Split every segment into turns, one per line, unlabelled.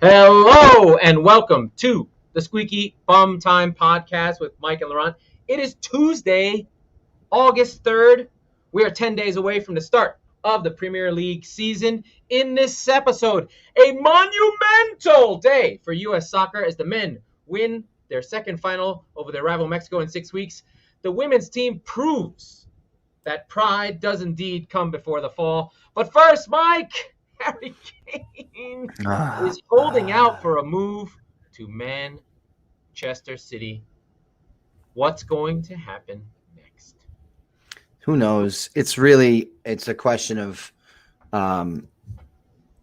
Hello and welcome to the Squeaky Bum Time Podcast with Mike and Laurent. It is Tuesday, August 3rd. We are 10 days away from the start of the Premier League season. In this episode, a monumental day for U.S. soccer as the men win their second final over their rival Mexico in 6 weeks. The women's team proves that pride does indeed come before the fall. But first, Mike, Harry Kane is holding out for a move to Manchester City. What's going to happen next?
Who knows? It's a question of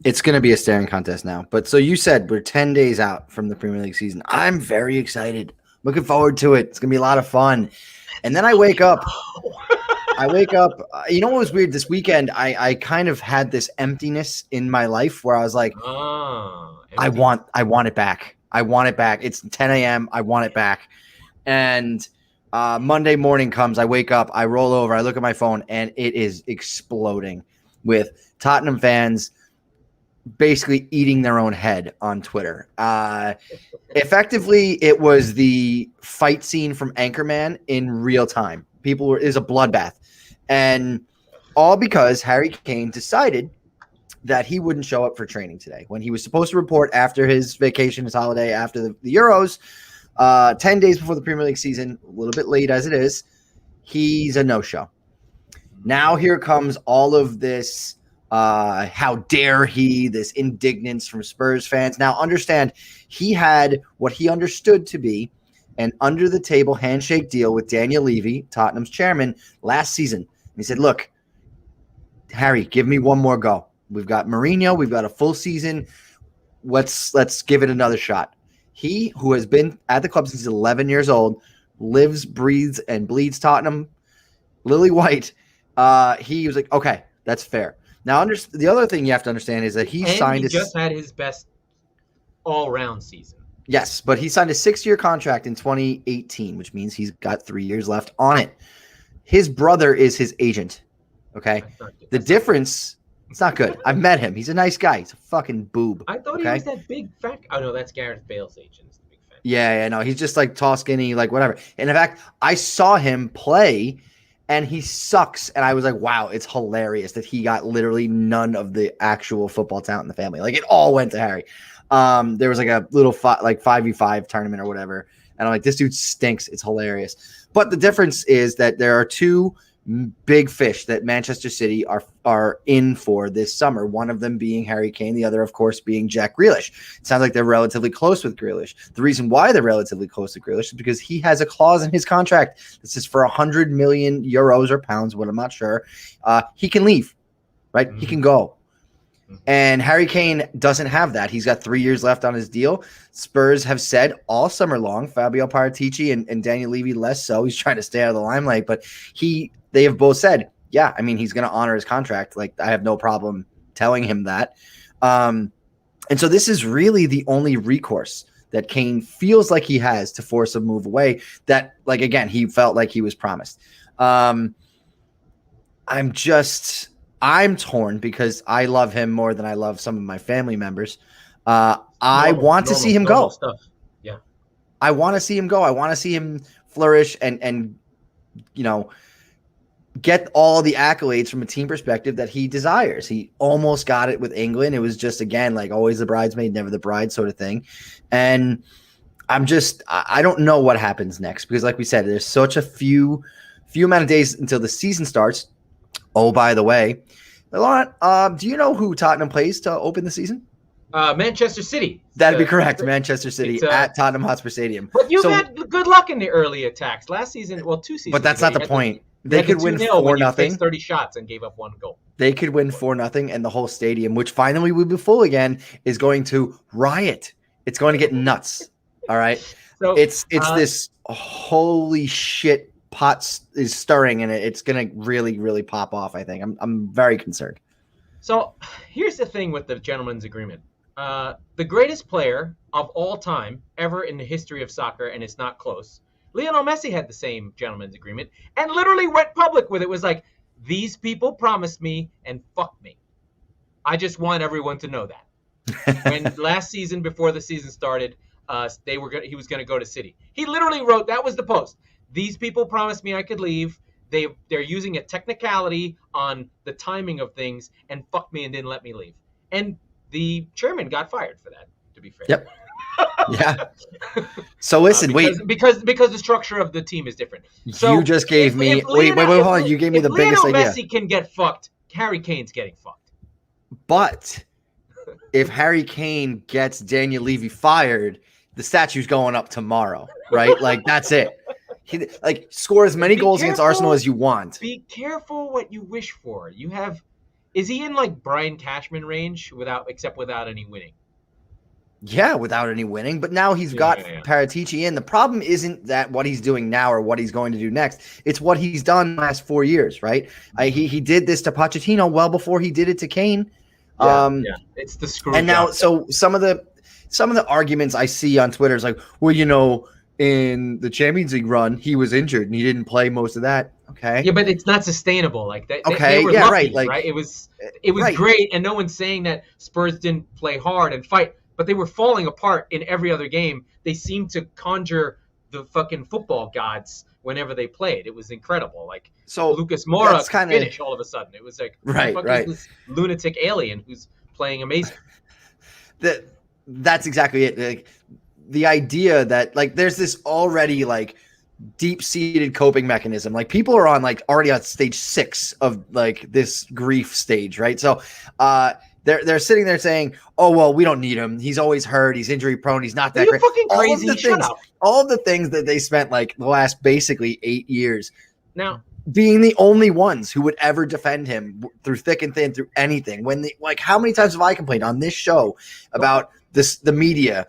it's going to be a staring contest now. But so you said we're 10 days out from the Premier League season. I'm very excited. Looking forward to it. It's going to be a lot of fun. And then I wake up. You know what was weird this weekend? I kind of had this emptiness in my life where I was like, I want it back. I want it back. It's 10 a.m. I want it back. And Monday morning comes, I wake up, I roll over, I look at my phone, and it is exploding with Tottenham fans basically eating their own head on Twitter. Effectively, it was the fight scene from Anchorman in real time. It was a bloodbath. And all because Harry Kane decided that he wouldn't show up for training today when he was supposed to report after his vacation, his holiday, after the Euros, 10 days before the Premier League season, a little bit late as it is. He's a no-show. Now here comes all of this, how dare he, this indignance from Spurs fans. Now understand, he had what he understood to be an under-the-table handshake deal with Daniel Levy, Tottenham's chairman, last season. And he said, look, Harry, give me one more go. We've got Mourinho. We've got a full season. Let's give it another shot. He, who has been at the club since he's 11 years old, lives, breathes, and bleeds Tottenham, Lily White, he was like, okay, that's fair. Now, the other thing you have to understand is that he
just had his best all-round season.
Yes, but he signed a 6-year contract in 2018, which means he's got 3 years left on it. His brother is his agent, okay? The difference, it's not good. I've met him. He's a nice guy. He's a fucking boob.
I thought he was that big fat. Oh, no, that's Gareth Bale's agent. The big fat.
Yeah, no, he's just like tall, skinny, like whatever. And in fact, I saw him play, and he sucks. And I was like, wow, it's hilarious that he got literally none of the actual football talent in the family. Like, it all went to Harry. There was like a little 5v5 tournament or whatever. And I'm like, this dude stinks. It's hilarious. But the difference is that there are two big fish that Manchester City are in for this summer. One of them being Harry Kane. The other, of course, being Jack Grealish. It sounds like they're relatively close with Grealish. The reason why they're relatively close to Grealish is because he has a clause in his contract that says for 100 million euros or pounds, what I'm not sure, he can leave, right? Mm-hmm. He can go. And Harry Kane doesn't have that. He's got 3 years left on his deal. Spurs have said all summer long, Fabio Paratici and Daniel Levy less so. He's trying to stay out of the limelight, but they have both said, yeah, I mean, he's going to honor his contract. Like, I have no problem telling him that. And so this is really the only recourse that Kane feels like he has to force a move away that, like, again, he felt like he was promised. I'm torn because I love him more than I love some of my family members. I want to see him go.
Yeah.
I want to see him go. I want to see him flourish and you know, get all the accolades from a team perspective that he desires. He almost got it with England. It was just, again, like always the bridesmaid, never the bride sort of thing. And I don't know what happens next because, like we said, there's such a few amount of days until the season starts. Oh, by the way, Laurent, do you know who Tottenham plays to open the season?
Manchester City.
That'd be correct. Manchester City at Tottenham Hotspur Stadium.
But you've had good luck in the early attacks. Last season, 2 seasons.
But that's not the point. They could win 4-0.
30 shots and gave up 1 goal.
They could win 4-0, and the whole stadium, which finally will be full again, is going to riot. It's going to get nuts. All right. So it's this holy shit. Pot is stirring, and it's going to really, really pop off, I think. I'm very concerned.
So here's the thing with the gentleman's agreement. The greatest player of all time ever in the history of soccer, and it's not close, Lionel Messi had the same gentleman's agreement and literally went public with it. It was like, these people promised me and fuck me. I just want everyone to know that. When last season, before the season started, he was going to go to City. He literally wrote, that was the post. These people promised me I could leave. They're using a technicality on the timing of things and fucked me and didn't let me leave. And the chairman got fired for that, to be fair.
Yep. Yeah. So listen,
because the structure of the team is different. So
you just gave me wait, hold on. You gave me the biggest idea.
If Messi can get fucked, Harry Kane's getting fucked.
But if Harry Kane gets Daniel Levy fired, the statue's going up tomorrow, right? Like that's it. He score as many goals against Arsenal as you want.
Be careful what you wish for. Is he in like Brian Cashman range except without any winning?
Yeah, without any winning. But now he's got Paratici in. The problem isn't that what he's doing now or what he's going to do next. It's what he's done the last 4 years, right? He did this to Pochettino well before he did it to Kane.
It's the screw.
And now, so some of the arguments I see on Twitter is like, well, in the Champions League run, he was injured and he didn't play most of that. Okay.
Yeah, but it's not sustainable. Like that.
Okay.
They were
yeah.
lucky,
right.
Right. It was great, and no one's saying that Spurs didn't play hard and fight, but they were falling apart in every other game. They seemed to conjure the fucking football gods whenever they played. It was incredible. Like Lucas Moura could finish all of a sudden. It was like
right.
This lunatic alien who's playing amazing.
That's exactly it. Like, the idea that there's this already deep-seated coping mechanism. Like people are on already on stage 6 of this grief stage, right? So they're sitting there saying, "Oh well, we don't need him. He's always hurt. He's injury prone. He's not that great."
Fucking crazy.
All of the things that they spent the last basically 8 years
now
being the only ones who would ever defend him through thick and thin, through anything. When how many times have I complained on this show about the media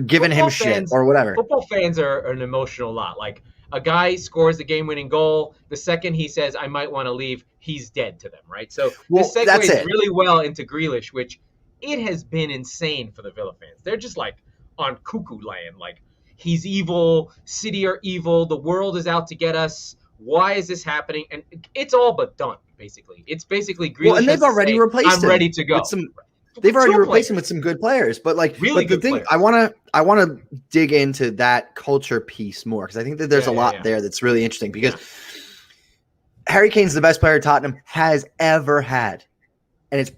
giving him shit or whatever?
Football fans are an emotional lot. Like a guy scores the game-winning goal, the second he says, "I might want to leave," he's dead to them, right? So this segues really well into Grealish, which it has been insane for the Villa fans. They're just on cuckoo land. He's evil, City are evil, the world is out to get us. Why is this happening? And it's all but done, basically. It's basically Grealish.
Well, and they've already replaced him.
I'm ready to go.
They've already replaced him with some good players, but
really good
thing
players.
I want to dig into that culture piece more because I think that there's a lot there that's really interesting because Harry Kane's the best player Tottenham has ever had, and it's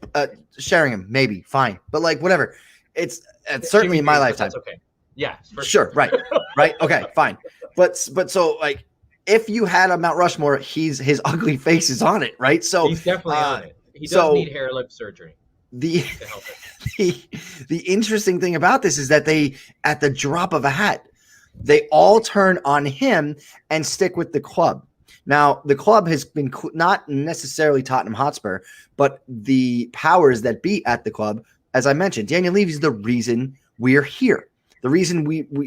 Sheringham maybe fine, but whatever. It's certainly in my lifetime.
That's okay. Yeah,
sure, right, okay, fine. But so if you had a Mount Rushmore, his ugly face is on it, right? So
he's definitely on it. He does need hair lip surgery.
The interesting thing about this is that they, at the drop of a hat, they all turn on him and stick with the club. Now, the club has been not necessarily Tottenham Hotspur, but the powers that be at the club, as I mentioned, Daniel Levy is the reason we're here. The reason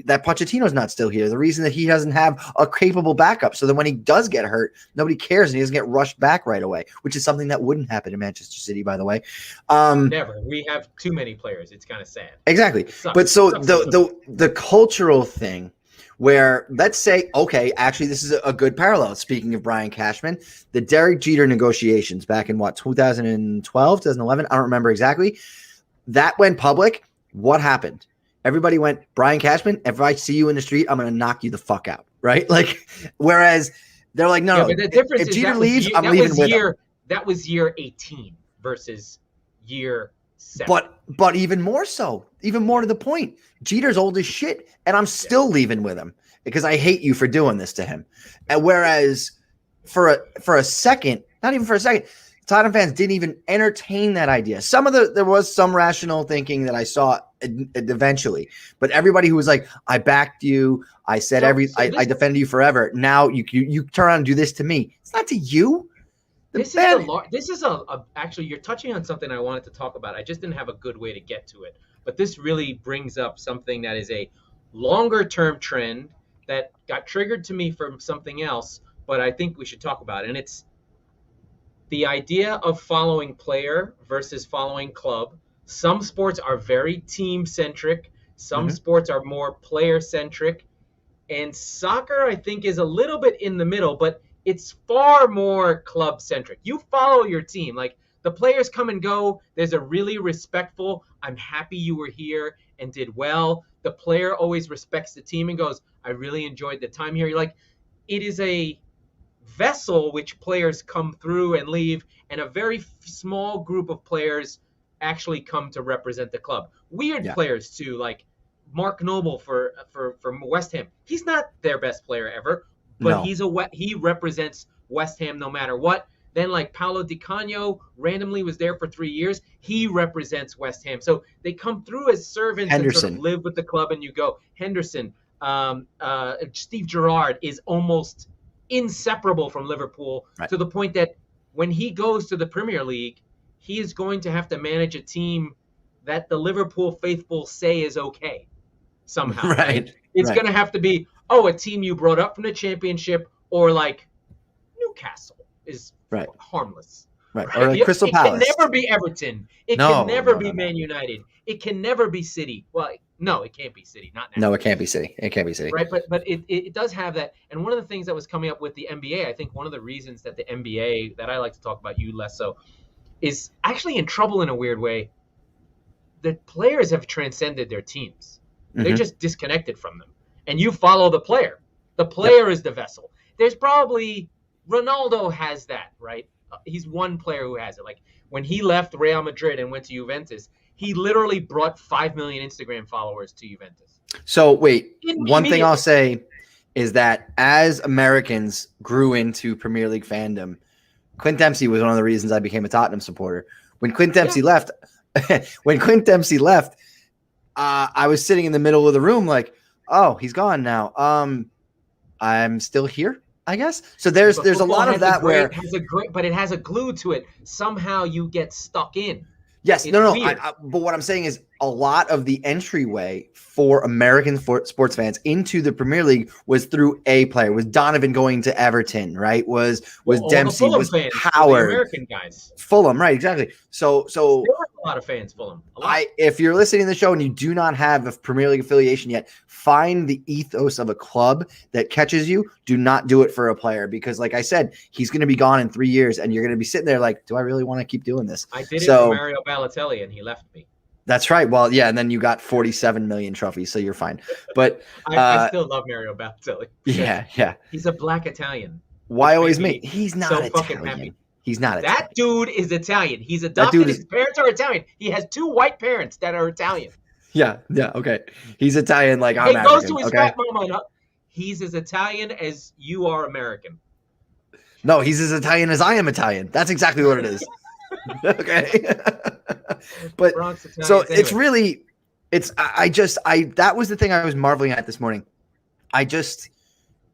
that Pochettino's not still here, the reason that he doesn't have a capable backup, so that when he does get hurt, nobody cares and he doesn't get rushed back right away, which is something that wouldn't happen in Manchester City, by the way.
Never. We have too many players. It's kind of sad.
Exactly. But so the cultural thing where let's say, okay, actually this is a good parallel. Speaking of Brian Cashman, the Derek Jeter negotiations back in 2012, 2011, I don't remember exactly. That went public. What happened? Everybody went, Brian Cashman, if I see you in the street, I'm going to knock you the fuck out, right? Whereas they're like, no,
but the difference
if Jeter leaves, I'm leaving with him.
That was year 18 versus year 7.
But even more so, even more to the point, Jeter's old as shit, and I'm still leaving with him because I hate you for doing this to him. And whereas for a second, not even for a second, Tottenham fans didn't even entertain that idea. There was some rational thinking that I saw eventually, but everybody who was like, I backed you, I said I defended you forever. Now you turn around and do this to me. It's not to you.
Actually, you're touching on something I wanted to talk about. I just didn't have a good way to get to it, but this really brings up something that is a longer term trend that got triggered to me from something else, but I think we should talk about it. And it's the idea of following player versus following club. Some sports are very team-centric. Some sports are more player-centric. And soccer, I think, is a little bit in the middle, but it's far more club-centric. You follow your team. The players come and go. There's a really respectful, I'm happy you were here and did well. The player always respects the team and goes, I really enjoyed the time here. You're like, it is a vessel which players come through and leave, and a very small group of players actually come to represent the club. Weird players too, like Mark Noble for West Ham. He's not their best player ever, but he represents West Ham no matter what. Then like Paolo Di Canio randomly was there for 3 years. He represents West Ham. So they come through as servants and sort of live with the club, and you go. Henderson, Steve Gerrard is almost inseparable from Liverpool to the point that when he goes to the Premier League, he is going to have to manage a team that the Liverpool faithful say is okay somehow. Right. It's going to have to be, a team you brought up from the Championship, or like Newcastle is harmless.
Right. Or like Crystal Palace.
It can never be Everton. It can never be Man United. It can never be City. Well, no, it can't be City. Not now.
No, it can't be City. It can't be City.
Right, but it does have that. And one of the things that was coming up with the NBA, I think one of the reasons that the NBA, that I like to talk about, you less so, is actually in trouble in a weird way. The players have transcended their teams. They're just disconnected from them. And you follow the player. The player is the vessel. There's probably Ronaldo has that, right? He's one player who has it. Like when he left Real Madrid and went to Juventus, he literally brought 5 million Instagram followers to Juventus.
So wait, one thing I'll say is that as Americans grew into Premier League fandom, Clint Dempsey was one of the reasons I became a Tottenham supporter. When Clint Dempsey left, I was sitting in the middle of the room like, oh, he's gone now. I'm still here, I guess. So there's a lot of that
but it has a glue to it. Somehow you get stuck in.
Yes, but what I'm saying is a lot of the entryway for American sports fans into the Premier League was through a player. Was Donovan going to Everton, right? Was Dempsey, was
fans,
Howard,
American guys.
Fulham, right? Exactly. So
there were a lot of fans, Fulham.
If you're listening to the show and you do not have a Premier League affiliation yet, find the ethos of a club that catches you. Do not do it for a player, because, like I said, he's going to be gone in 3 years, and you're going to be sitting there like, do I really want to keep doing this?
I did it for Mario Balotelli, and he left me.
That's right. Well, yeah, and then you got 47 million trophies, so you're fine. But
I still love Mario Balotelli.
Yeah.
He's a black Italian.
Why always me? He's not
so
Italian.
Fucking happy.
He's not Italian.
That dude is Italian. He's adopted. His parents are Italian. He has 2 white parents that are Italian.
Yeah, okay. He's Italian like I'm African.
He goes to his fat mama. He's as Italian as you are American.
No, he's as Italian as I am Italian. That's exactly what it is. Okay. But so it's really, that was the thing I was marveling at this morning.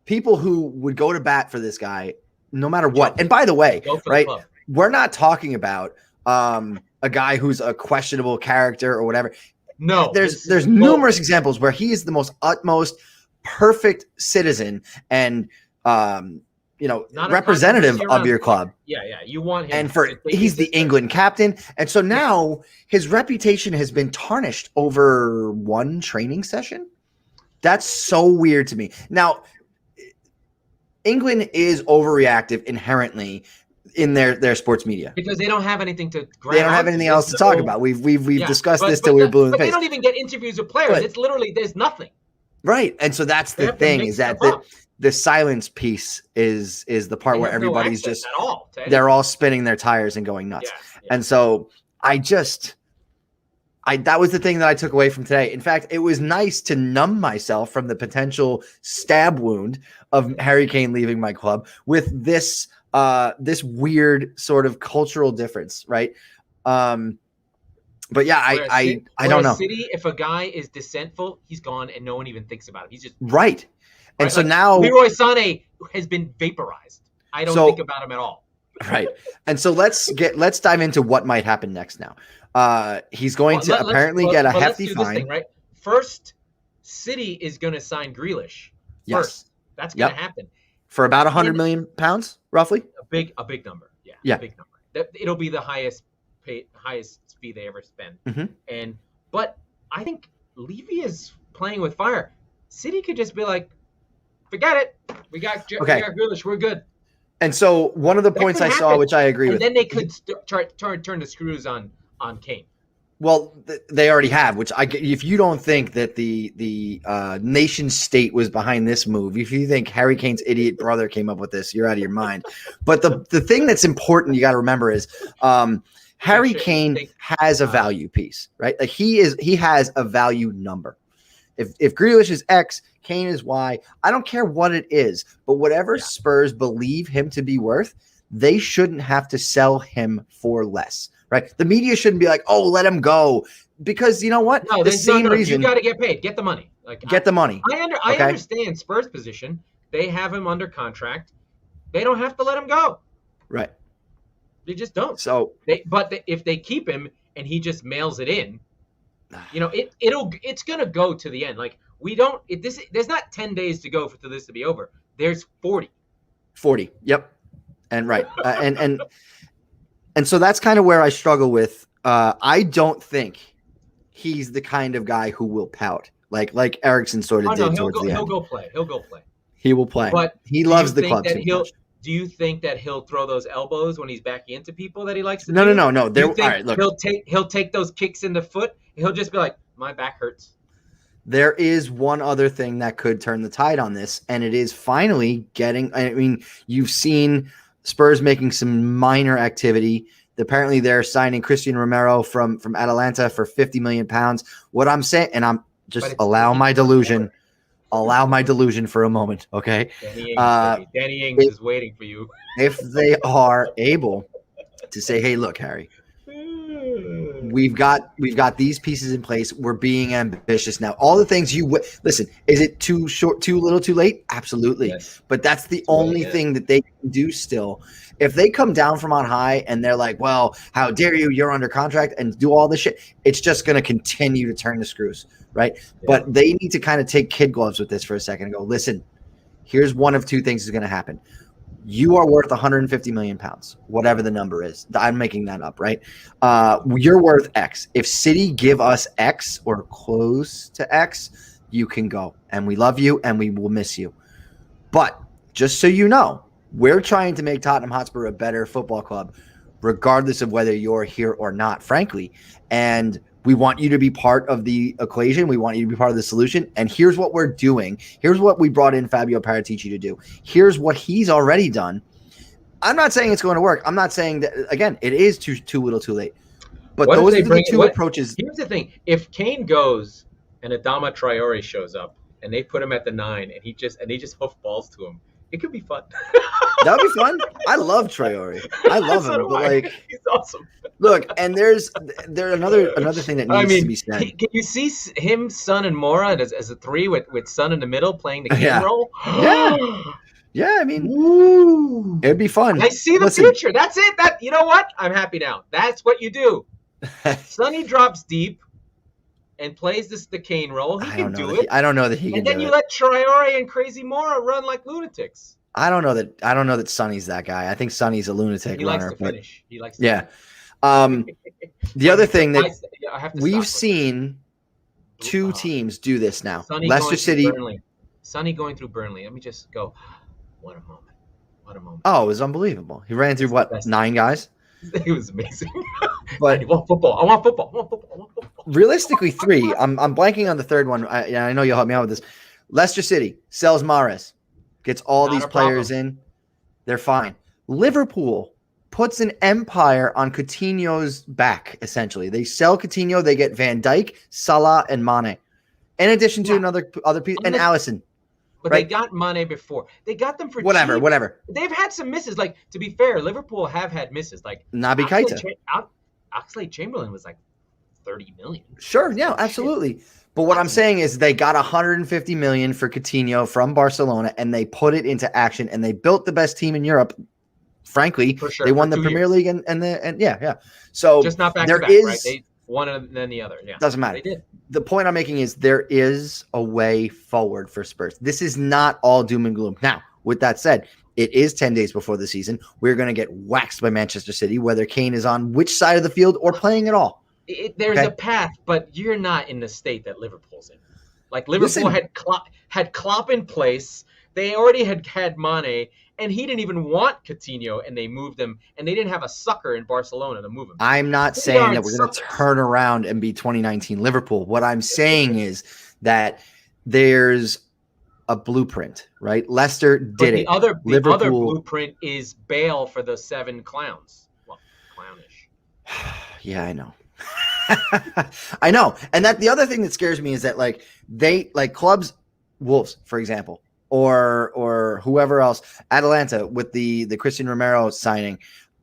People who would go to bat for this guy, no matter what. And by the way, right, we're not talking about a guy who's a questionable character or whatever.
No,
there's numerous examples where he is the most utmost perfect citizen and representative of your club.
Yeah. You want him.
And he's the England captain. And so now his reputation has been tarnished over one training session. That's so weird to me. Now, England is overreactive inherently in their sports media
because they don't have anything to.
They don't have anything else to talk about. We've discussed this till we were blue in the face.
They don't even get interviews with players. It's literally there's nothing.
Right, and so that's the thing is that the silence piece is the part where everybody's just they're all spinning their tires and going nuts. Yeah. And so that was the thing that I took away from today. In fact, it was nice to numb myself from the potential stab wound of Harry Kane leaving my club with this weird sort of cultural difference, right? But yeah, I don't know.
City, if a guy is dissentful, he's gone and no one even thinks about it. He's just
right. And so now
Leroy Sané has been vaporized. I don't think about him at all.
Right. And so let's dive into what might happen next now. He's going to apparently get a hefty fine.
Thing, right? First, City is going to sign Grealish.
Yes.
First. That's going to happen.
For about £100 million, roughly?
A big number. Yeah. A big number. It'll be the highest fee they ever spend.
Mm-hmm.
But I think Levy is playing with fire. City could just be like, forget it. We got Grealish. We're good.
And so one of the
That
points
could
I saw,
happen.
which I agree
And
with,
then they could turn the screws on Kane.
well, they already have. Which if you don't think that the nation state was behind this move, if you think Harry Kane's idiot brother came up with this, you're out of your mind. But the thing that's important you got to remember is Harry Kane has a value piece, right? Like he has a value number. If Grealish is X, Kane is Y. I don't care what it is, but whatever Spurs believe him to be worth, they shouldn't have to sell him for less, right? The media shouldn't be like, "Oh, let him go," because you know what?
No,
the same reason
you got to get paid. Get the money.
Get the money.
I understand Spurs' position. They have him under contract. They don't have to let him go.
Right.
They just don't.
So,
if they keep him and he just mails it in, it's gonna go to the end. Like there's not 10 days to go for this to be over. There's 40.
40. Yep. And right. And so that's kind of where I struggle with. I don't think he's the kind of guy who will pout like Eriksson sort of did towards the end.
He'll go play.
He will play.
But
he loves the club too much.
Do you think that he'll throw those elbows when he's backing into people that he likes to do?
No. All
right, look. He'll take those kicks in the foot. He'll just be like, my back hurts.
There is one other thing that could turn the tide on this, and it is finally getting – I mean, you've seen Spurs making some minor activity. Apparently, they're signing Christian Romero from Atalanta for £50 million. What I'm saying – and I'm just allow my delusion for a moment, okay?
Danny Ings is waiting for you.
If they are able to say, hey, look, Harry – we've got these pieces in place. We're being ambitious now. All the things listen, is it too short, too little, too late? Absolutely. Yes. But that's the only thing that they can do still. If they come down from on high and they're like, well, how dare you? You're under contract and do all this shit. It's just going to continue to turn the screws, right? Yeah. But they need to kind of take kid gloves with this for a second and go, listen, here's one of two things is going to happen. You are worth 150 million pounds, whatever the number is. I'm making that up, right? You're worth X. If City give us X or close to X, you can go. And we love you and we will miss you. But just so you know, we're trying to make Tottenham Hotspur a better football club, regardless of whether you're here or not, frankly. And we want you to be part of the equation. We want you to be part of the solution. And here's what we're doing. Here's what we brought in Fabio Paratici to do. Here's what he's already done. I'm not saying it's going to work. I'm not saying that, again, it is too little too late. But those are the two approaches.
Here's the thing. If Kane goes and Adama Traore shows up and they put him at the 9 and they just hoof balls to him, it could be fun.
That would be fun. I love Traore. I love him. But
he's awesome.
Look, and there's another thing that needs to be said.
Can you see him, Son, and Mora as a 3 with Son in the middle playing the Kane role?
Yeah. I mean, it'd be fun.
I see the future. That's it. You know what? I'm happy now. That's what you do. Sonny drops deep and plays the Kane role. He can do it.
I don't know that he can do it.
And then you let Traore and Crazy Mora run like lunatics.
I don't know that Sonny's that guy. I think Sonny's a lunatic runner.
He likes to finish. He likes to
finish. The other thing that we've seen two teams do this now. Leicester City.
Sonny going through Burnley. Let me just go. What a moment.
Oh, it was unbelievable. He ran through 9 guys?
It was amazing.
But
I want football.
Realistically, 3. I'm blanking on the third one. I know you'll help me out with this. Leicester City sells Mahrez, gets all these players in. They're fine. Liverpool puts an empire on Coutinho's back, essentially. They sell Coutinho. They get Van Dijk, Salah, and Mane. In addition to other piece, and Alisson.
But they got Mane before. They got them for
whatever.
They've had some misses. Like, to be fair, Liverpool have had misses. Like
Naby Keita.
Oxlade-Chamberlain was like 30 million.
Sure, yeah, absolutely. But what I'm saying is they got 150 million for Coutinho from Barcelona, and they put it into action, and they built the best team in Europe. Frankly,
for sure.
They won the Premier League and yeah. So
just not back to back, right? They one and then the other. Yeah,
doesn't matter.
They did.
The point I'm making is there is a way forward for Spurs. This is not all doom and gloom. Now, with that said, it is 10 days before the season. We're going to get waxed by Manchester City, whether Kane is on which side of the field or playing at all.
There's a path, but you're not in the state that Liverpool's in. Like Liverpool had Klopp in place. They already had Mane, and he didn't even want Coutinho, and they moved him, and they didn't have a sucker in Barcelona to move him.
I'm not saying that we're going to turn around and be 2019 Liverpool. What I'm saying is that there's a blueprint, right? Leicester did it.
The other blueprint is Bale for the 7 clowns. Well, clownish.
Yeah, I know. I know. And that the other thing that scares me is that clubs, Wolves, for example, or whoever else, Atalanta with the Christian Romero signing,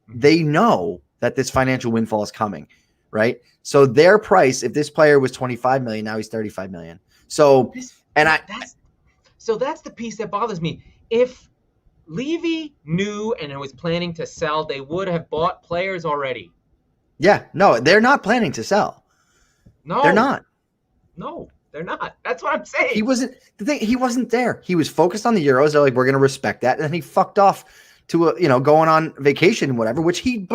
they know that this financial windfall is coming, right? So their price, if this player was 25 million, now he's 35 million. So
that's the piece that bothers me. If Levy knew and was planning to sell, they would have bought players already.
Yeah, no, they're not planning to sell.
No,
they're not.
No, they're not. That's what I'm saying.
He wasn't there. He was focused on the Euros. They're like, we're going to respect that. And then he fucked off to going on vacation and whatever, which he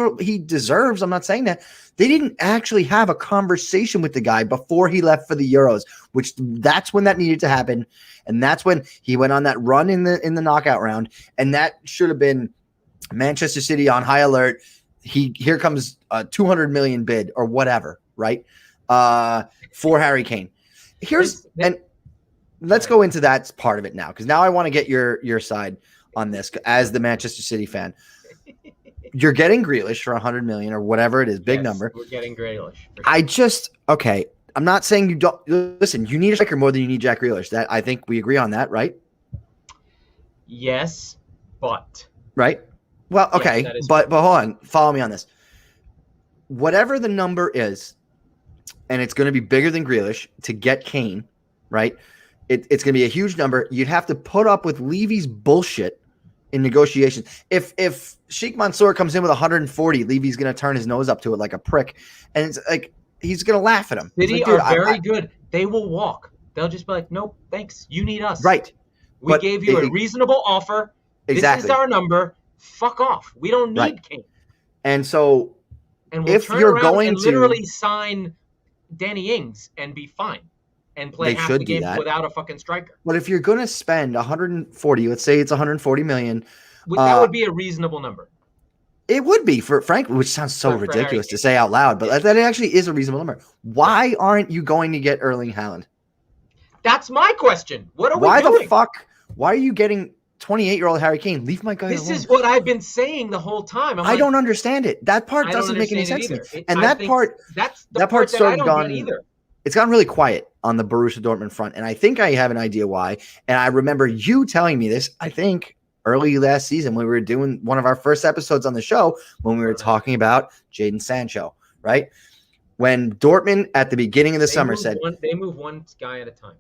deserves. I'm not saying that. They didn't actually have a conversation with the guy before he left for the Euros, which that's when that needed to happen. And that's when he went on that run in the knockout round. And that should have been Manchester City on high alert. Here comes a 200 million bid or whatever, right? For Harry Kane. Let's go into that part of it now, because now I want to get your side on this as the Manchester City fan. You're getting Grealish for 100 million or whatever it is, big number.
We're getting Grealish.
Sure. I'm not saying you don't listen. You need a striker more than you need Jack Grealish. That I think we agree on that, right?
Yes, but
right. Well, okay, yes, but hold on. Follow me on this. Whatever the number is, and it's going to be bigger than Grealish to get Kane, right? It's going to be a huge number. You'd have to put up with Levy's bullshit in negotiations. If Sheikh Mansour comes in with 140, Levy's going to turn his nose up to it like a prick, and it's like he's going to laugh at him.
City are very good. They will walk. They'll just be like, "Nope, thanks. You need us."
Right.
We gave you a reasonable offer.
Exactly.
This is our number. Fuck off. We don't need Kane.
And so,
and we'll if you're going to literally sign Danny Ings and be fine and play half the game without a fucking striker.
But if you're going to spend 140, let's say it's 140 million,
that would be a reasonable number.
It would be for Frank, which sounds so ridiculous to say out loud, but that actually is a reasonable number. Why aren't you going to get Erling Haaland?
That's my question. What are we doing?
Why the fuck? Why are you getting 28-year-old Harry Kane? Leave my guy alone.
This is what I've been saying the whole time.
I don't understand it. That part doesn't make any sense to me. And that part started gone either. It's gotten really quiet on the Borussia Dortmund front, and I think I have an idea why. And I remember you telling me this, I think, early last season when we were doing one of our first episodes on the show when we were talking about Jadon Sancho, right? When Dortmund at the beginning of the summer said
they move one guy at a time.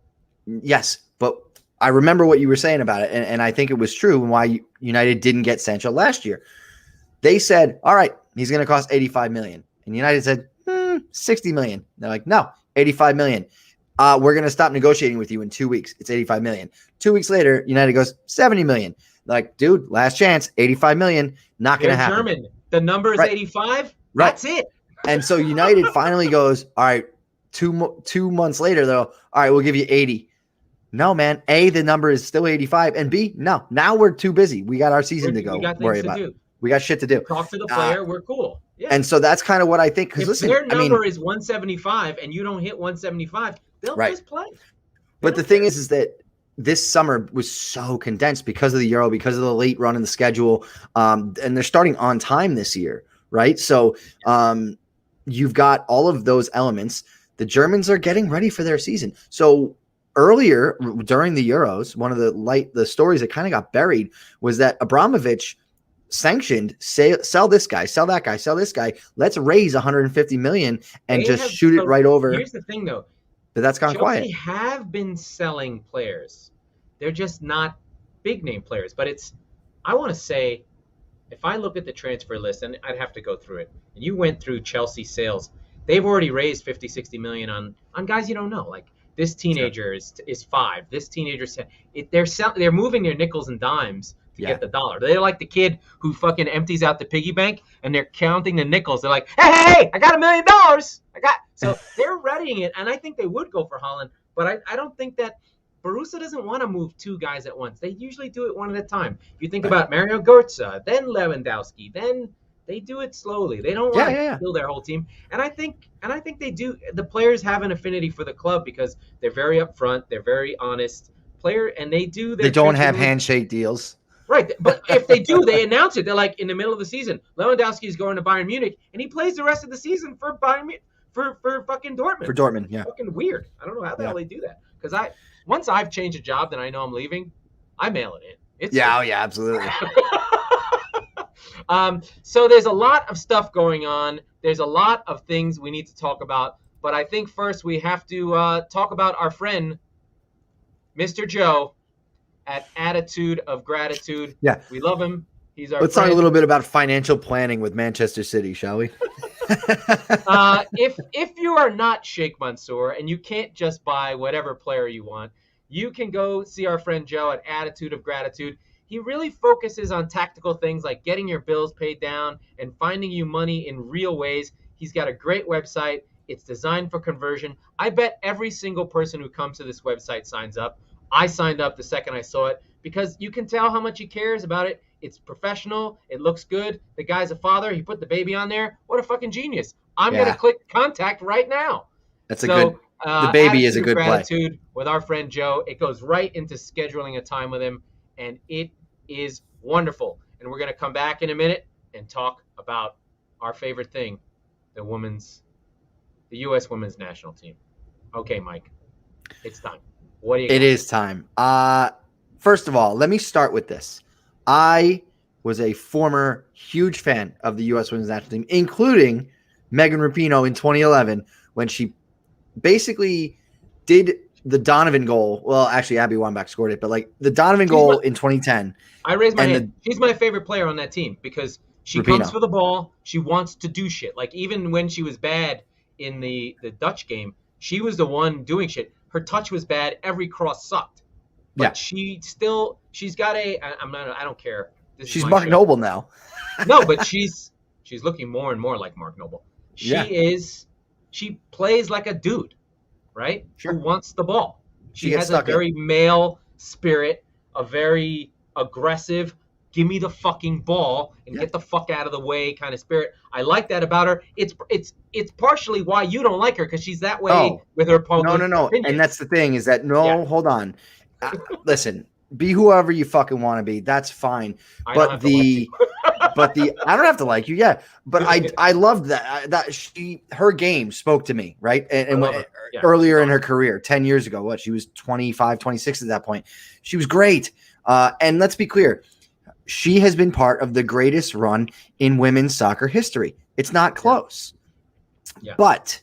Yes, but I remember what you were saying about it, and I think it was true and why United didn't get Sancho last year. They said, all right, he's going to cost 85 million. And United said, 60 million. They're like, no, 85 million. We're going to stop negotiating with you in 2 weeks. It's 85 million. 2 weeks later, United goes 70 million. They're like, dude, last chance, 85 million, not going to happen.
German. The number is 85. Right. That's it.
And so United finally goes, all right, 2 months later, though, all right, we'll give you 80. No, man. A, the number is still 85. And B, no. Now we're too busy. We got our season to go worry about. We got shit to do.
Talk to the player. We're cool. Yeah.
And so that's kind of what I think. Because listen,
their number is 175 and you don't hit 175, they'll just play.
But the thing is that this summer was so condensed because of the Euro, because of the late run in the schedule. And they're starting on time this year, right? So you've got all of those elements. The Germans are getting ready for their season. So earlier during the Euros, one of the stories that kind of got buried was that Abramovich sanctioned sell this guy, sell that guy, sell this guy. Let's raise 150 million and just shoot it right over.
Here's the thing, though.
But that's gone quiet.
They have been selling players. They're just not big name players. But I want to say, if I look at the transfer list, and I'd have to go through it, and you went through Chelsea sales, they've already raised 50, 60 million on guys you don't know, like. This teenager is 5. This teenager's they're moving their nickels and dimes to get the dollar. They're like the kid who fucking empties out the piggy bank and they're counting the nickels. They're like, hey, I got $1 million. So they're readying it, and I think they would go for Haaland, but I don't think that Borussia doesn't want to move two guys at once. They usually do it one at a time. If you think about Mario Götze, then Lewandowski, then they do it slowly. They don't want to kill their whole team. And I think they do. The players have an affinity for the club because they're very upfront, they're very honest and they do.
They don't have handshake deals.
Right, but if they do, they announce it. They're like in the middle of the season, Lewandowski is going to Bayern Munich, and he plays the rest of the season for Bayern Munich, for fucking Dortmund.
For Dortmund, yeah.
It's fucking weird. I don't know how the hell they do that. Because once I've changed a job, then I know I'm leaving. I mail it in.
Absolutely.
So there's a lot of stuff going on. There's a lot of things we need to talk about. But I think first we have to talk about our friend, Mr. Joe, at Attitude of Gratitude.
Yeah.
We love him. He's our
Let's
friend.
talk a little bit about financial planning with Manchester City, shall we?
If you are not Sheikh Mansour and you can't just buy whatever player you want, you can go see our friend Joe at Attitude of Gratitude. He really focuses on tactical things like getting your bills paid down and finding you money in real ways. He's got a great website. It's designed for conversion. I bet every single person who comes to this website signs up. I signed up the second I saw it because you can tell how much he cares about it. It's professional. It looks good. The guy's a father. He put the baby on there. What a fucking genius. I'm going to click contact right now.
That's the baby is a good
Gratitude
play.
With our friend Joe. It goes right into scheduling a time with him, and it is wonderful. And we're going to come back in a minute and talk about our favorite thing, the U.S. women's national team. Okay, Mike, it's time. What do you got?
It is time. First of all, let me start with this. I was a former huge fan of the U.S. women's national team, including Megan Rapinoe in 2011 when she basically did the Donovan goal. Well, actually, Abby Wambach scored it, but like the Donovan goal in 2010.
I raised my hand. She's my favorite player on that team because she
Rapinoe
comes for the ball. She wants to do shit. Like even when she was bad in the Dutch game, she was the one doing shit. Her touch was bad. Every cross sucked. But she's got I don't care.
She's Mark Noble now.
No, but she's looking more and more like Mark Noble. She plays like a dude, right?
Sure.
Who wants the ball. She has a
stuck
very male spirit, a very aggressive, give me the fucking ball and get the fuck out of the way kind of spirit. I like that about her. It's partially why you don't like her because she's that way with her public
No. And that's the thing is that hold on. Listen, be whoever you fucking want to be. That's fine. But I don't have to like you. But I loved that her game spoke to me, right? And earlier in her career, 10 years ago, she was 25, 26 at that point. She was great. And let's be clear. She has been part of the greatest run in women's soccer history. It's not close. Yeah. But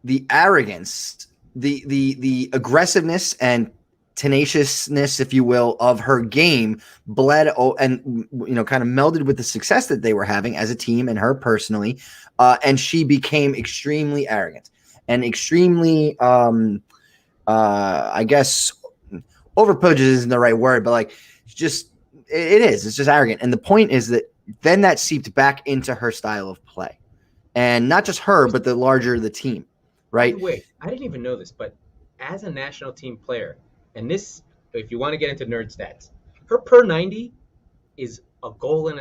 the arrogance, the aggressiveness and tenaciousness, if you will, of her game bled and kind of melded with the success that they were having as a team and her personally, and she became extremely arrogant and extremely, I guess, overpudged isn't the right word, but like just it's just arrogant. And the point is that then that seeped back into her style of play, and not just her, but the team, right?
Wait, I didn't even know this, but as a national team player. And this, if you want to get into nerd stats, her per 90 is a goal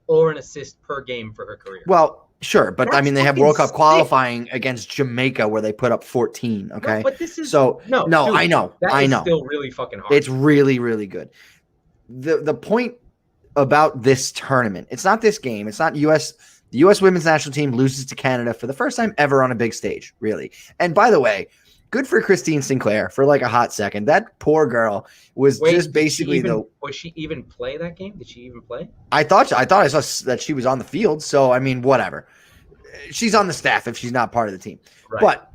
or an assist per game for her career.
Well, sure, but I mean they have World Cup qualifying against Jamaica where they put up 14. Okay,
no, but this is
dude, I know.
Still really fucking hard.
It's really, really good. The point about this tournament, it's not this game. It's not the U.S. women's national team loses to Canada for the first time ever on a big stage, really. And by the way, good for Christine Sinclair for like a hot second. That poor girl was just basically
Was she even play that game? Did she even play?
I thought I saw that she was on the field. So I mean, whatever. She's on the staff if she's not part of the team. Right. But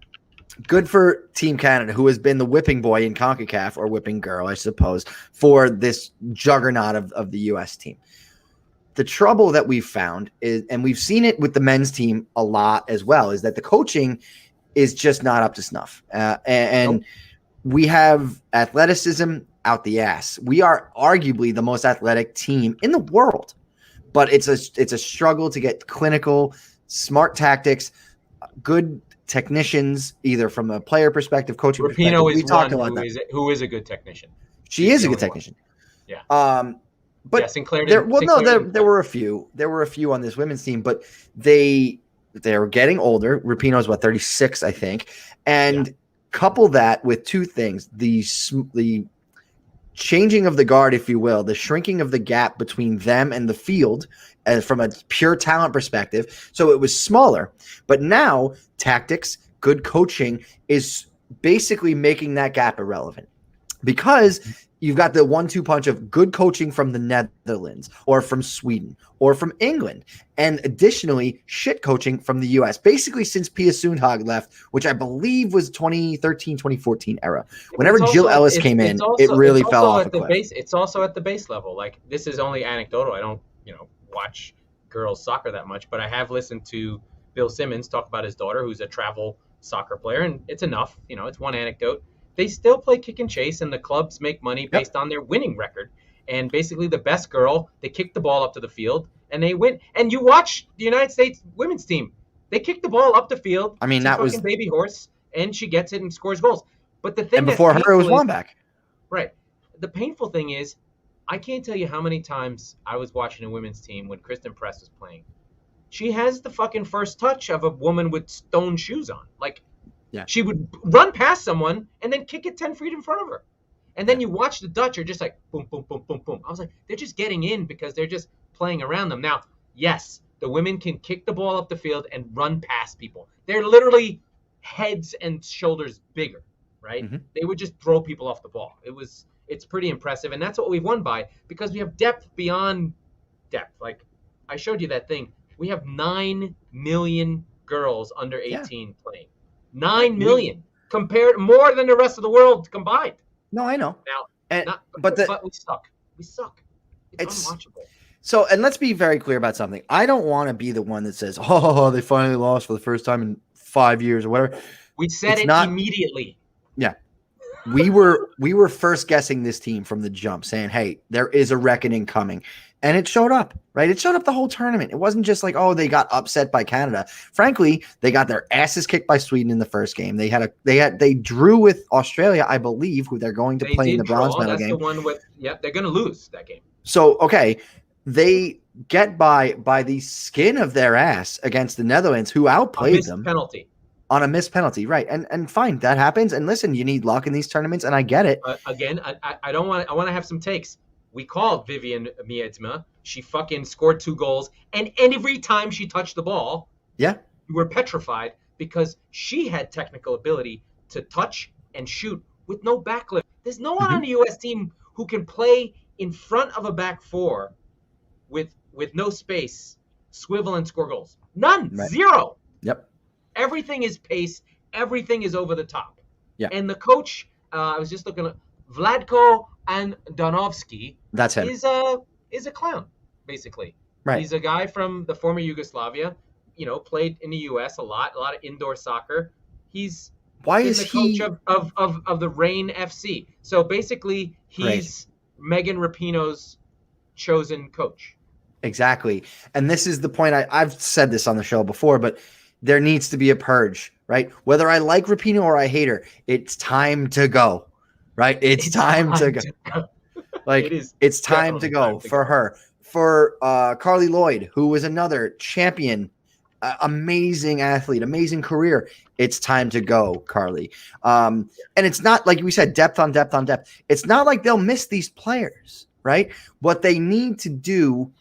good for Team Canada, who has been the whipping boy in CONCACAF, or whipping girl, I suppose, for this juggernaut of the U.S. team. The trouble that we've found is, and we've seen it with the men's team a lot as well, is that the coaching is just not up to snuff. And we have athleticism out the ass. We are arguably the most athletic team in the world, but it's a struggle to get clinical, smart tactics, good technicians, either from a player perspective, coaching perspective.
Rapinoe is
We talked
one
about that.
who is a good technician.
She
She's
is
the
a good
only one.
technician.
Yeah.
But
yeah, Sinclair.
there
Sinclair
were a few. There were a few on this women's team, but they're getting older. Rapinoe's 36, I think, and couple that with two things: the changing of the guard, if you will, the shrinking of the gap between them and the field, from a pure talent perspective. So it was smaller, but now tactics, good coaching is basically making that gap irrelevant, because you've got the 1-2 punch of good coaching from the Netherlands or from Sweden or from England, and additionally shit coaching from the US, basically since Pia Sundhage left, which I believe was 2013, 2014 era. Whenever Jill Ellis came in, it really fell off a cliff.
It's also at the base level. Like, this is only anecdotal. I don't, watch girls soccer that much, but I have listened to Bill Simmons talk about his daughter, who's a travel soccer player, and it's enough. It's one anecdote. They still play kick and chase, and the clubs make money based on their winning record. And basically, the best girl, they kick the ball up to the field, and they win. And you watch the United States women's team; they kick the ball up the field.
I mean, that was
baby horse, and she gets it and scores goals. But the thing,
and before her, it was Wambach.
Right. The painful thing is, I can't tell you how many times I was watching a women's team when Kristen Press was playing. She has the fucking first touch of a woman with stone shoes on. Like, she would run past someone and then kick it 10 feet in front of her. And then you watch the Dutch are just like, boom, boom, boom, boom, boom. I was like, they're just getting in because they're just playing around them. Now, yes, the women can kick the ball up the field and run past people. They're literally heads and shoulders bigger, right? Mm-hmm. They would just throw people off the ball. It's pretty impressive. And that's what we've won by, because we have depth beyond depth. Like, I showed you that thing. We have 9 million girls under 18 playing. 9 million, compared more than the rest of the world combined.
No, I know.
Now, but we suck. We suck. It's unwatchable.
So, and let's be very clear about something. I don't want to be the one that says, "Oh, they finally lost for the first time in 5 years or whatever."
We said immediately.
Yeah, we were first guessing this team from the jump, saying, "Hey, there is a reckoning coming." And it showed up, right? It showed up the whole tournament. It wasn't just like, oh, they got upset by Canada. Frankly, they got their asses kicked by Sweden in the first game. They drew with Australia, I believe, who they're going to play in the bronze medal game.
That's the one with, they're going to lose that game.
So, okay, they get by the skin of their ass against the Netherlands, who outplayed them. On a missed penalty, right? And fine, that happens. And listen, you need luck in these tournaments, and I get it.
Again, I want to have some takes. We called Vivian Miedema. She fucking scored 2 goals. And every time she touched the ball, we were petrified, because she had technical ability to touch and shoot with no backlift. There's no one on the U.S. team who can play in front of a back four with no space, swivel and score goals. None. Right. Zero.
Yep.
Everything is pace. Everything is over the top.
Yeah.
And the coach, I was just looking at Vladko Andonovski.
That's him.
Is a clown, basically.
Right.
He's a guy from the former Yugoslavia. Played in the U.S. a lot of indoor soccer. He's the coach of the Reign FC. So basically, he's Megan Rapinoe's chosen coach.
Exactly. And this is the point. I've said this on the show before, but there needs to be a purge, right? Whether I like Rapinoe or I hate her, it's time to go, right? It's time to go. Like, it's time to go for her. For Carly Lloyd, who was another champion, amazing athlete, amazing career. It's time to go, Carly. And it's not like we said, depth on depth on depth. It's not like they'll miss these players, right? What they need to do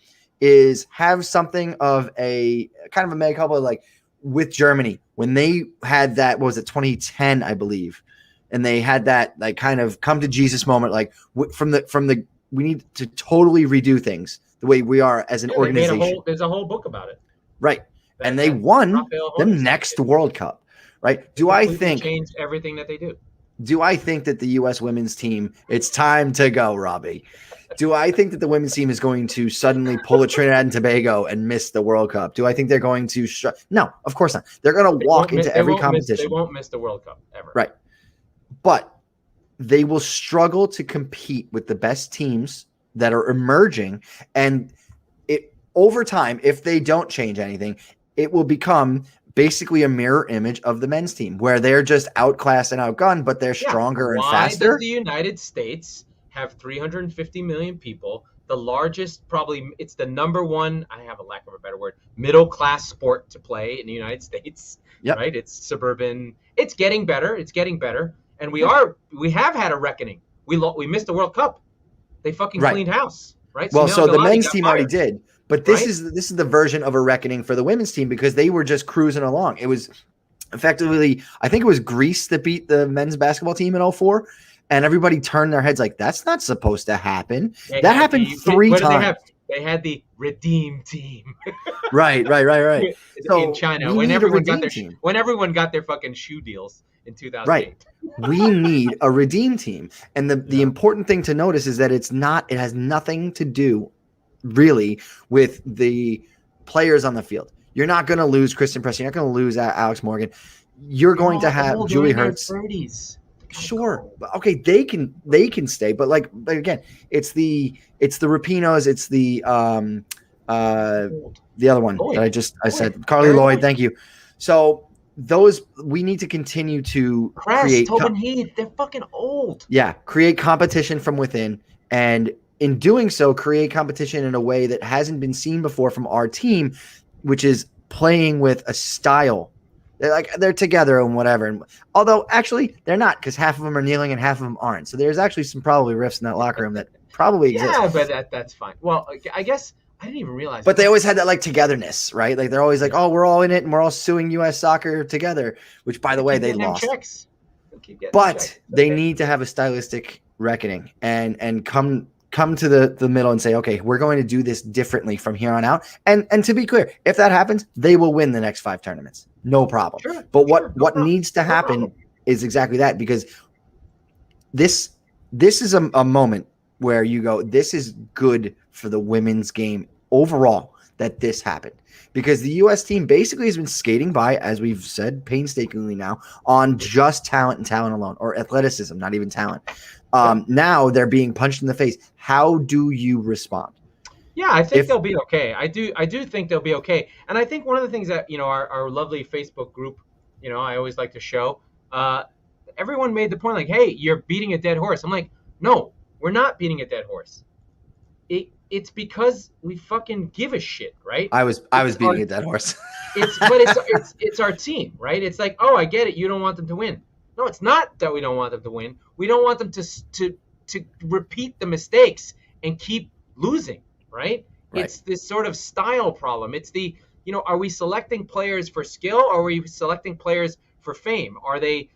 is have something of a kind of a mega couple, like with Germany when they had that. What was it, 2010, I believe, and they had that like kind of come to Jesus moment, like from the we need to totally redo things the way we are as an organization.
There's a whole book about it,
right? And they won the next World Cup, right? Do I think
change everything that they do?
Do I think that the U.S. women's team, it's time to go, Robbie? Do I think that the women's team is going to suddenly pull a Trinidad and Tobago and miss the World Cup? Do I think they're going to no, of course not. They're going to walk into every competition.
They won't miss the World Cup ever.
Right. But they will struggle to compete with the best teams that are emerging. And over time, if they don't change anything, it will become basically a mirror image of the men's team, where they're just outclassed and outgunned, but they're stronger and faster.
Why does the United States have 350 million people? The largest, probably, it's the number one, I have a lack of a better word, middle class sport to play in the United States.
Yep.
Right? It's suburban. It's getting better. And we have had a reckoning. We missed the World Cup. They fucking cleaned house. Right?
Well, so the
Galati
men's
got
team
fired.
already did, but this is the version of a reckoning for the women's team, because they were just cruising along. It was effectively, I think it was Greece that beat the men's basketball team in 2004, and everybody turned their heads like, that's not supposed to happen. That happened three times.
They had the redeem team.
Right. So
in China, when everyone got their fucking shoe deals in 2008.
Right. We need a redeem team. And the important thing to notice is that it has nothing to do really with the players on the field. You're not going to lose Kristen Press. You're not going to lose Alex Morgan. You're going to have Julie Hurts. Sure. Okay, they can stay, but again, it's the Rapinos, it's the other one that I said, Carly Lloyd. Thank you. So those, we need to continue to create.
Tobin Heath, they're fucking old.
Yeah, create competition from within, and in doing so, create competition in a way that hasn't been seen before from our team, which is playing with a style. They're together and whatever. And although actually they're not, because half of them are kneeling and half of them aren't. So there's actually some probably rifts in that locker room that probably exist.
Yeah, but that's fine. Well, I guess I didn't even realize.
But they always had that togetherness, right? Like they're always like, oh, we're all in it and we're all suing U.S. Soccer together, which by the way, they lost. But they need to have a stylistic reckoning and come to the middle and say, okay, we're going to do this differently from here on out. And to be clear, if that happens, they will win the next 5 tournaments. No problem.
Sure,
but what needs to happen is exactly that, because this is a moment where you go, this is good for the women's game overall that this happened, because the U.S. team basically has been skating by, as we've said painstakingly now, on just talent and talent alone, or athleticism, not even talent. Now they're being punched in the face. How do you respond?
Yeah, I think they'll be okay. I do think they'll be okay. And I think one of the things that, our lovely Facebook group, I always like to show, everyone made the point like, hey, you're beating a dead horse. I'm like, no, we're not beating a dead horse. It's because we fucking give a shit, right?
I was beating a dead horse.
It's our team, right? It's like, oh, I get it. You don't want them to win. No, it's not that we don't want them to win. We don't want them to repeat the mistakes and keep losing, right? It's this sort of style problem. It's are we selecting players for skill, or are we selecting players for fame? Are they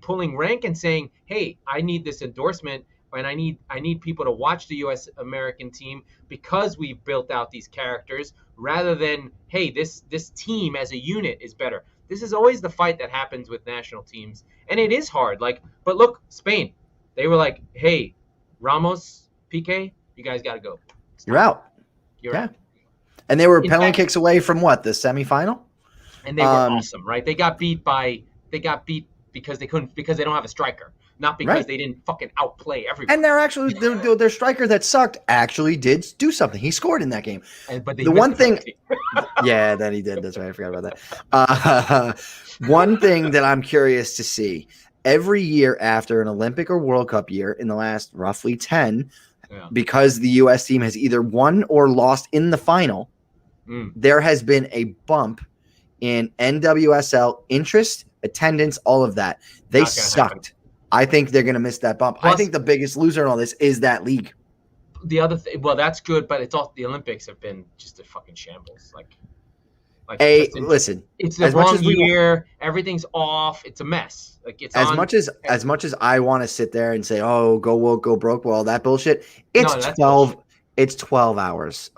pulling rank and saying, hey, I need this endorsement, and I need people to watch the U.S. American team because we've built out these characters, rather than, hey, this team as a unit is better. This is always the fight that happens with national teams, and it is hard. But look, Spain, they were like, hey, Ramos, Piqué, you guys got to go.
You're out.
You're out.
And they were penalty kicks away from what, the semifinal?
And they were awesome, right? They got beat because they don't have a striker, not because they didn't fucking outplay everyone.
And they're actually their striker that sucked actually did do something. He scored in that game.
But
the one thing, yeah, that he did. That's right. I forgot about that. One thing that I'm curious to see every year after an Olympic or World Cup year in the last roughly 10, because the U.S. team has either won or lost in the final, there has been a bump in NWSL interest, attendance, all of that. They sucked. I think they're going to miss that bump. Plus, I think the biggest loser in all this is that league.
The other thing, well, that's good, but it's all the Olympics have been just a fucking shambles.
Listen,
it's the wrong year. Everything's off. It's a mess. It's
as much as I want to sit there and say, "Oh, go woke, go broke," well, that bullshit. It's 12. It's 12 hours